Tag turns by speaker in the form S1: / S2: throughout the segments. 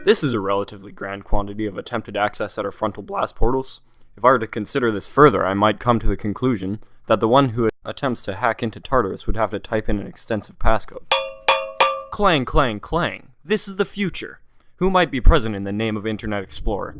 S1: This is a relatively grand quantity of attempted access at our frontal blast portals. If I were to consider this further, I might come to the conclusion that the one who attempts to hack into Tartarus would have to type in an extensive passcode. Clang, clang, clang. This is the future. Who might be present in the name of Internet Explorer?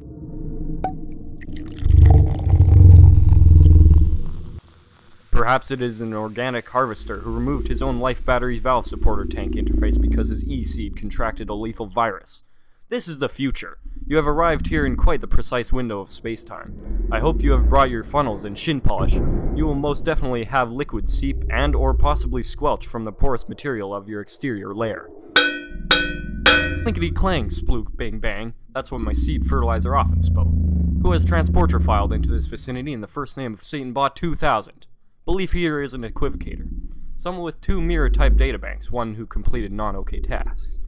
S1: Perhaps it is an organic harvester who removed his own life battery valve supporter tank interface because his E-seed contracted a lethal virus. This is the future. You have arrived here in quite the precise window of space-time. I hope you have brought your funnels and shin polish. You will most definitely have liquid seep and or possibly squelch from the porous material of your exterior layer. Clinkety clang, splook, bang bang. That's what my seed fertilizer often spoke. Who has transporter filed into this vicinity in the first name of SatanBot 2000? Belief here is an equivocator. Someone with 2 mirror-type databanks, one who completed non-OK tasks.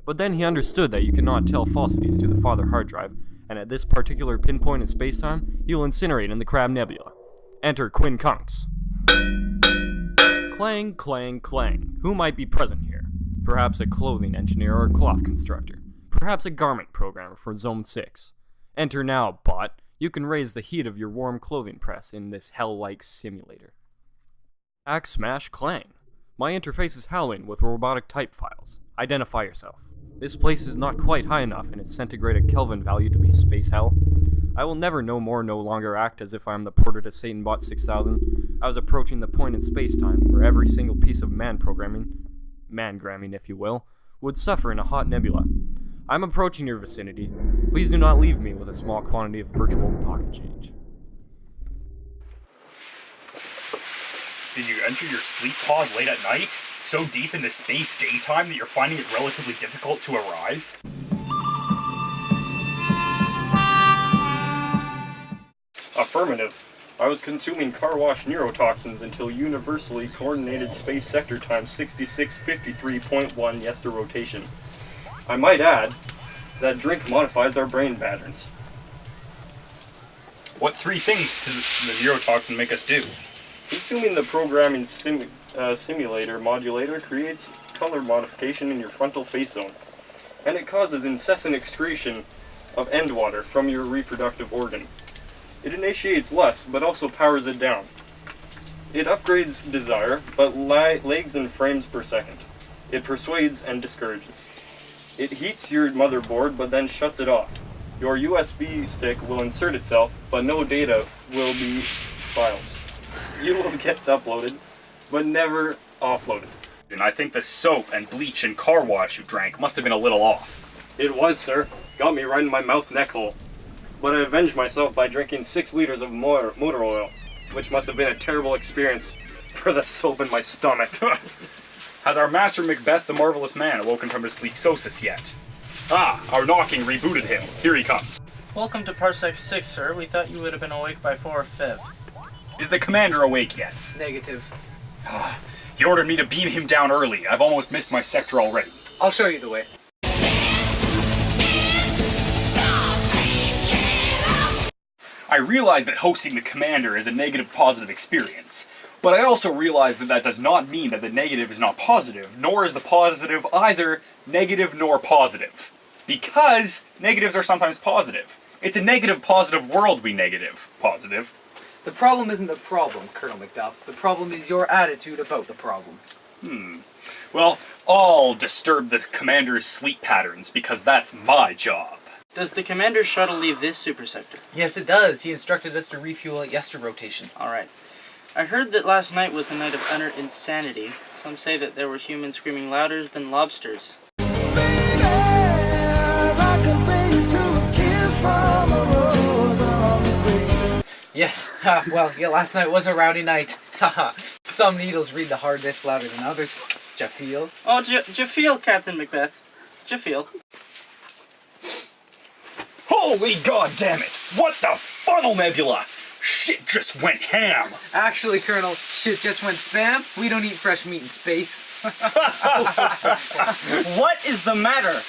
S1: But then he understood that you cannot tell falsities to the father hard drive, and at this particular pinpoint in spacetime, he will incinerate in the Crab Nebula. Enter Quinn Kunks. Clang, clang, clang. Who might be present here? Perhaps a clothing engineer or a cloth constructor. Perhaps a garment programmer for Zone 6. Enter now, bot. You can raise the heat of your warm clothing press in this hell-like simulator. Axe smash clang. My interface is howling with robotic type files. Identify yourself. This place is not quite high enough in its centigrade Kelvin value to be space hell. I will never no longer act as if I am the porter to SatanBot 6000. I was approaching the point in space-time where every single piece of man-gramming if you will, would suffer in a hot nebula. I'm approaching your vicinity. Please do not leave me with a small quantity of virtual pocket change.
S2: Did you enter your sleep pod late at night? So deep in the space daytime that you're finding it relatively difficult to arise?
S1: Affirmative. I was consuming car wash neurotoxins until universally coordinated space sector time 6653.1 yester rotation. I might add, that drink modifies our brain patterns.
S2: What 3 things does the neurotoxin make us do?
S1: Consuming the programming simulator modulator creates color modification in your frontal face zone, and it causes incessant excretion of end water from your reproductive organ. It initiates lust, but also powers it down. It upgrades desire, but lags in frames per second. It persuades and discourages. It heats your motherboard, but then shuts it off. Your USB stick will insert itself, but no data will be files. You will get uploaded, but never offloaded.
S2: And I think the soap and bleach and car wash you drank must have been a little off.
S1: It was, sir. Got me right in my mouth neck hole. But I avenged myself by drinking 6 liters of motor oil, which must have been a terrible experience for the soap in my stomach.
S2: Has our master Macbeth, the marvelous man, awoken from his sleepsosis yet? Ah, our knocking rebooted him. Here he comes.
S3: Welcome to Parsec 6, sir. We thought you would have been awake by 4 or 5th.
S2: Is the commander awake yet?
S3: Negative.
S2: He ordered me to beam him down early. I've almost missed my sector already.
S3: I'll show you the way.
S2: I realize that hosting the commander is a negative-positive experience, but I also realize that that does not mean that the negative is not positive, nor is the positive either negative nor positive. Because negatives are sometimes positive. It's a negative-positive world we negative. Positive.
S3: The problem isn't the problem, Colonel Macduff. The problem is your attitude about the problem.
S2: Well, I'll disturb the commander's sleep patterns, because that's my job.
S4: Does the commander's shuttle leave this super sector?
S3: Yes, it does. He instructed us to refuel at yester rotation.
S4: Alright. I heard that last night was a night of utter insanity. Some say that there were humans screaming louder than lobsters.
S3: Yes, well, yeah, last night was a rowdy night. Haha. Some needles read the hard disk louder than others. D'ya feel?
S4: Oh, d'ya feel, Captain Macbeth? D'ya feel?
S2: Holy goddammit! What the funnel nebula? Shit just went ham!
S3: Actually, Colonel, shit just went spam. We don't eat fresh meat in space.
S4: What is the matter?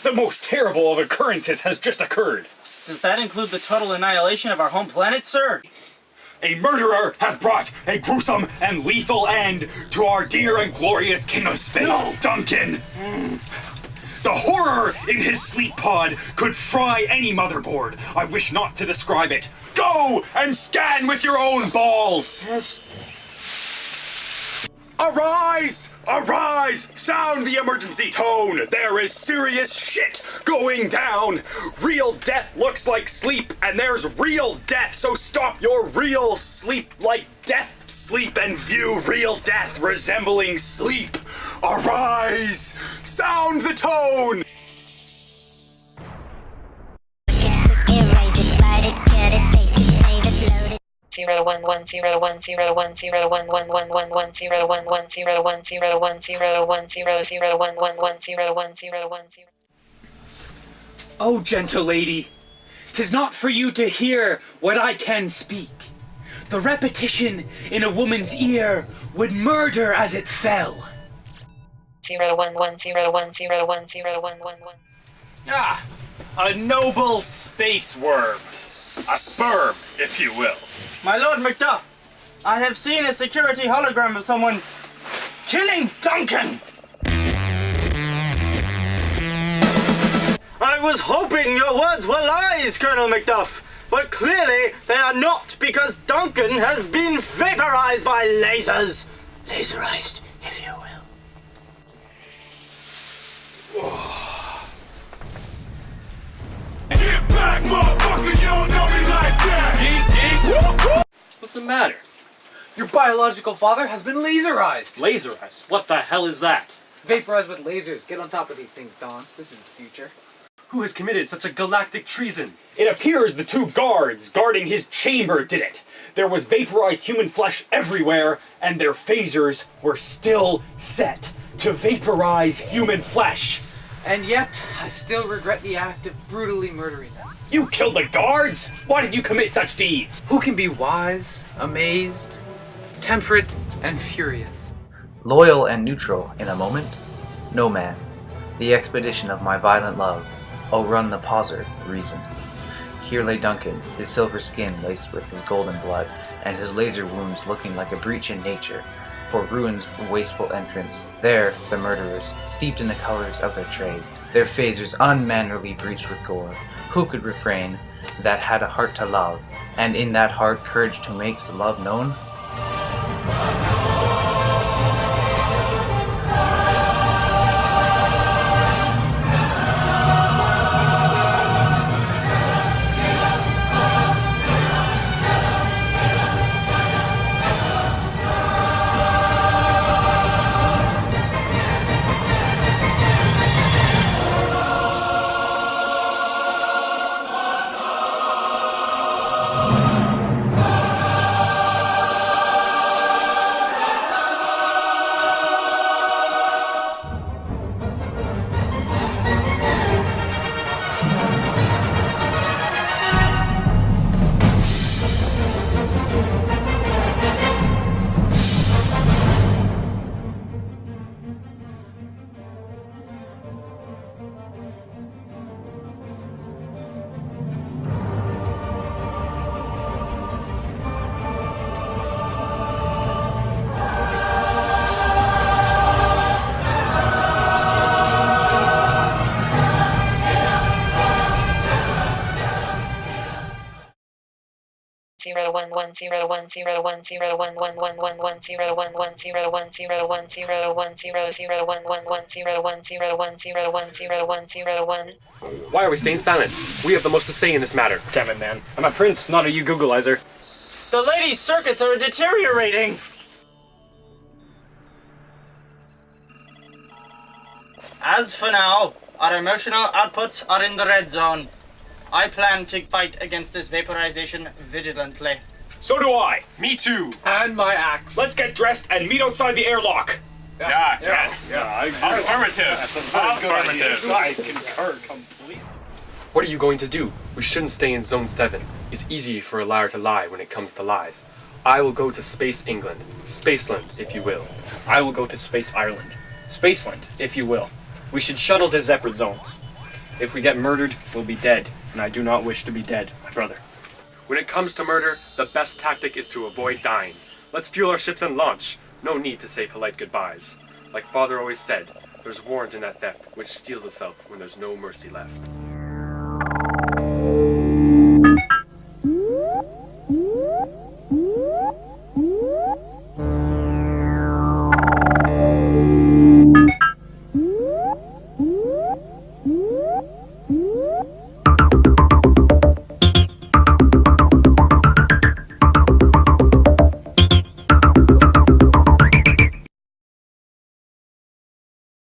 S2: The most terrible of occurrences has just occurred.
S4: Does that include the total annihilation of our home planet, sir?
S2: A murderer has brought a gruesome and lethal end to our dear and glorious king of space, Duncan! The horror in his sleep pod could fry any motherboard. I wish not to describe it. Go and scan with your own balls!
S4: Yes.
S2: Arise! Arise! Sound the emergency tone! There is serious shit going down! Real death looks like sleep, and there's real death, so stop your real sleep like death sleep and view real death resembling sleep! Arise! Sound the tone!
S5: Zero one one zero one zero one zero one one one one one zero one one zero one zero one zero one zero zero one one one zero one zero one zero.
S2: O gentle lady, 'tis not for you to hear what I can speak. The repetition in a woman's ear would murder as it fell.
S5: Zero one one zero one zero one zero one one one.
S2: Ah, a noble space worm. A sperm, if you will.
S4: My Lord Macduff, I have seen a security hologram of someone killing Duncan! I was hoping your words were lies, Colonel Macduff, but clearly they are not, because Duncan has been vaporized by lasers. Laserized, if you will.
S6: Get back, motherfucker, you don't know me like that!
S1: What's the matter?
S3: Your biological father has been laserized!
S1: Laserized? What the hell is that?
S3: Vaporized with lasers. Get on top of these things, Don. This is the future.
S1: Who has committed such a galactic treason?
S2: It appears the two guards guarding his chamber did it. There was vaporized human flesh everywhere, and their phasers were still set to vaporize human flesh.
S3: And yet, I still regret the act of brutally murdering them.
S2: You killed the guards? Why did you commit such deeds?
S3: Who can be wise, amazed, temperate, and furious?
S7: Loyal and neutral in a moment? No man. The expedition of my violent love, o'errun the pauser, reason. Here lay Duncan, his silver skin laced with his golden blood, and his laser wounds looking like a breach in nature, for ruin's wasteful entrance. There, the murderers, steeped in the colors of their trade, their phasers unmannerly breached with gore. Who could refrain, that had a heart to love, and in that heart courage to make the love known?
S5: Zero one one zero one zero one zero one one one one one zero one one zero one zero one zero one zero zero one one one zero one zero one zero one zero one zero one.
S8: Why are we staying silent? We have the most to say in this matter.
S1: Damn it, man. I'm a prince, not a you Googleizer.
S4: The lady's circuits are deteriorating! As for now, our emotional outputs are in the red zone. I plan to fight against this vaporization vigilantly.
S2: So do I.
S8: Me too.
S3: And my axe.
S2: Let's get dressed and meet outside the airlock.
S8: Yes. Affirmative. Affirmative.
S2: I concur completely.
S8: What are you going to do? We shouldn't stay in Zone 7. It's easy for a liar to lie when it comes to lies. I will go to Space England. Spaceland, if you will.
S1: I will go to Space Ireland. Spaceland, if you will. We should shuttle to separate zones. If we get murdered, we'll be dead, and I do not wish to be dead, my brother.
S8: When it comes to murder, the best tactic is to avoid dying. Let's fuel our ships and launch. No need to say polite goodbyes. Like Father always said, There's warrant in that theft, which steals itself when there's no mercy left.